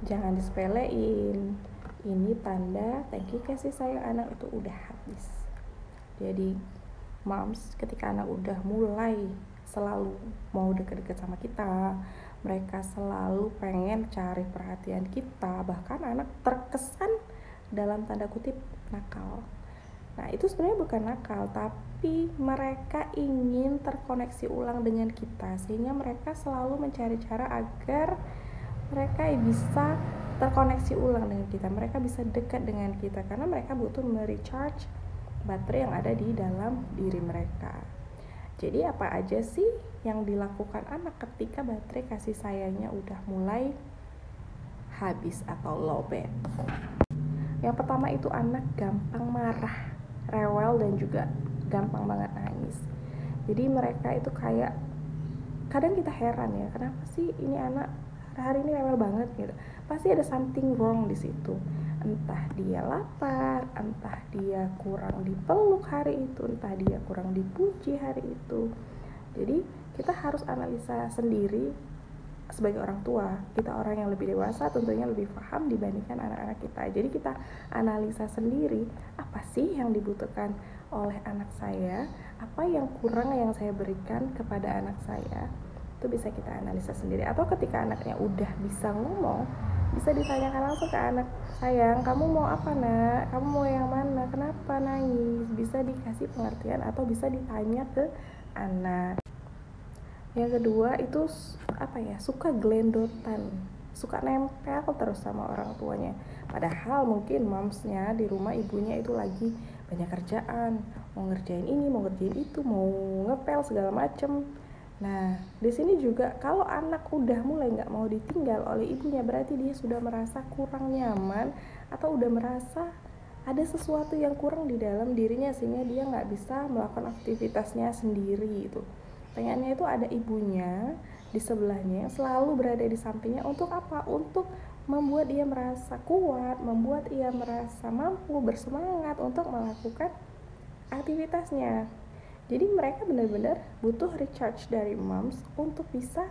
Jangan disepelein. Ini tanda tangki kasih sayang anak itu udah habis. Jadi moms, ketika anak udah mulai selalu mau deket-deket sama kita, mereka selalu pengen cari perhatian kita, bahkan anak terkesan dalam tanda kutip nakal. Nah, itu sebenarnya bukan nakal, tapi mereka ingin terkoneksi ulang dengan kita, sehingga mereka selalu mencari cara agar mereka bisa terkoneksi ulang dengan kita, mereka bisa dekat dengan kita, karena mereka butuh merecharge baterai yang ada di dalam diri mereka. Jadi apa aja sih yang dilakukan anak ketika baterai kasih sayangnya udah mulai habis atau lowbat? Yang pertama itu anak gampang marah, rewel, dan juga gampang banget nangis. Jadi mereka itu kayak, kadang kita heran ya, kenapa sih ini anak hari ini rewel banget gitu. Pasti ada something wrong di situ. Entah dia lapar, entah dia kurang dipeluk hari itu, entah dia kurang dipuji hari itu. Jadi kita harus analisa sendiri. Sebagai orang tua, kita orang yang lebih dewasa, tentunya lebih paham dibandingkan anak-anak kita. Jadi kita analisa sendiri, apa sih yang dibutuhkan oleh anak saya, apa yang kurang yang saya berikan kepada anak saya. Itu bisa kita analisa sendiri. Atau ketika anaknya udah bisa ngomong, bisa ditanyakan langsung ke anak, sayang, kamu mau apa nak? Kamu mau yang mana? Kenapa nangis? Bisa dikasih pengertian atau bisa ditanya ke anak. Yang kedua itu suka gelendotan, suka nempel terus sama orang tuanya. Padahal mungkin momsnya di rumah, ibunya itu lagi banyak kerjaan, mau ngerjain ini, mau ngerjain itu, mau ngepel segala macem. Nah, di sini juga kalau anak udah mulai nggak mau ditinggal oleh ibunya, berarti dia sudah merasa kurang nyaman atau udah merasa ada sesuatu yang kurang di dalam dirinya, sehingga dia nggak bisa melakukan aktivitasnya sendiri itu. Pengennya itu ada ibunya di sebelahnya yang selalu berada di sampingnya. Untuk apa? Untuk membuat dia merasa kuat, membuat dia merasa mampu, bersemangat untuk melakukan aktivitasnya. Jadi mereka benar-benar butuh recharge dari moms untuk bisa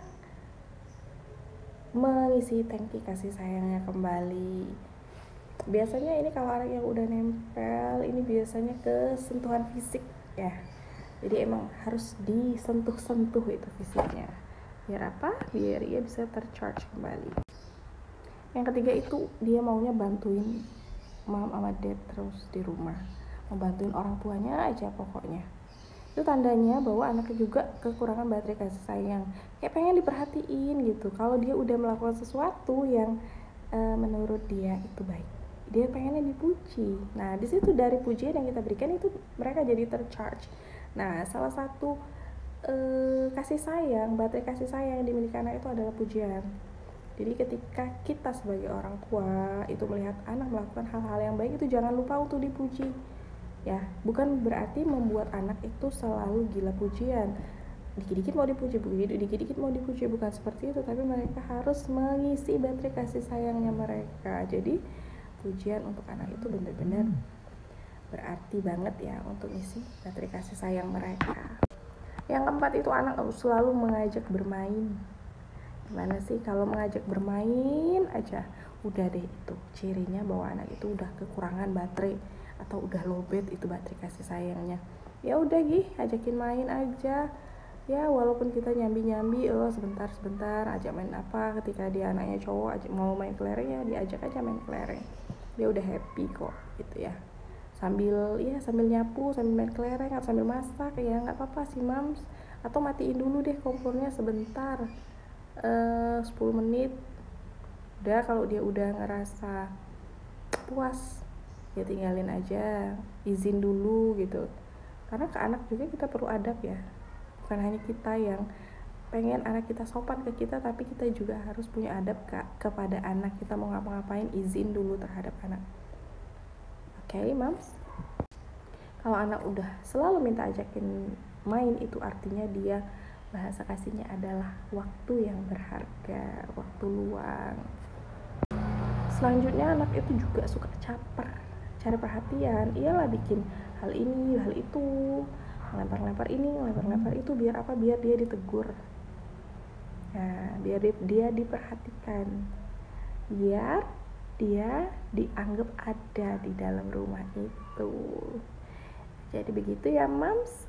mengisi tangki kasih sayangnya kembali. Biasanya ini kalau anak yang udah nempel, ini biasanya ke sentuhan fisik ya. Jadi emang harus disentuh-sentuh itu fisiknya. Biar apa? Biar ia bisa tercharge kembali. Yang ketiga itu dia maunya bantuin mom sama dad terus di rumah, membantuin orang tuanya aja pokoknya. Itu tandanya bahwa anaknya juga kekurangan baterai kasih sayang, kayak pengen diperhatiin gitu. Kalau dia udah melakukan sesuatu yang menurut dia itu baik, dia pengennya dipuji. Nah, di situ dari pujian yang kita berikan itu mereka jadi tercharge. Nah, salah satu kasih sayang, baterai kasih sayang yang dimiliki anak itu adalah pujian. Jadi ketika kita sebagai orang tua itu melihat anak melakukan hal-hal yang baik, itu jangan lupa untuk dipuji. Ya, bukan berarti membuat anak itu selalu gila pujian. Dikit-dikit mau dipuji, dikit-dikit mau dipuji, bukan seperti itu, tapi mereka harus mengisi baterai kasih sayangnya mereka. Jadi pujian untuk anak itu benar-benar berarti banget ya untuk isi baterai kasih sayang mereka. Yang keempat itu anak selalu mengajak bermain. Gimana sih kalau mengajak bermain aja udah deh, itu cirinya bahwa anak itu udah kekurangan baterai atau udah lowbat itu baterai kasih sayangnya. Ya udah ajakin main aja. Ya walaupun kita nyambi-nyambi, sebentar ajak main apa, ketika dia anaknya cowok mau main kelereng, ya diajak aja main kelereng. Dia udah happy kok gitu ya. Sambil nyapu, sambil main kelereng, atau sambil masak, ya nggak apa-apa sih mams. Atau matiin dulu deh kompornya sebentar, 10 menit. Udah, kalau dia udah ngerasa puas ya tinggalin aja, izin dulu gitu. Karena ke anak juga kita perlu adab ya, bukan hanya kita yang pengen anak kita sopan ke kita, tapi kita juga harus punya adab kepada anak. Kita mau ngapa-ngapain, izin dulu terhadap anak. Oke, mams. Kalau anak udah selalu minta ajakin main, itu artinya dia bahasa kasihnya adalah waktu yang berharga, waktu luang. Selanjutnya anak itu juga suka caper, cari perhatian. Iyalah bikin hal ini, hal itu, ngelempar-lempar ini, ngelempar-lempar itu. Biar apa? Biar dia ditegur. Nah, biar dia diperhatikan. biar dia dianggap ada di dalam rumah itu. Jadi begitu ya Mams.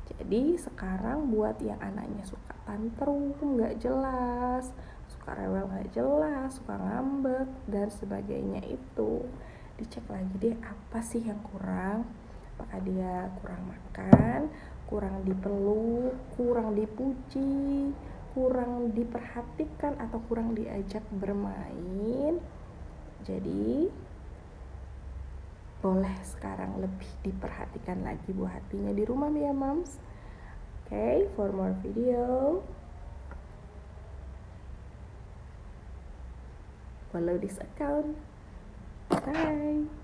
Jadi sekarang buat yang anaknya suka tantrum gak jelas, suka rewel gak jelas, suka ngambek dan sebagainya, itu dicek lagi deh apa sih yang kurang. Apakah dia kurang makan, kurang dipeluk, kurang dipuji, kurang diperhatikan, atau kurang diajak bermain. Jadi boleh sekarang lebih diperhatikan lagi buah hatinya di rumah ya Moms. Okay, for more video, follow this account. Bye.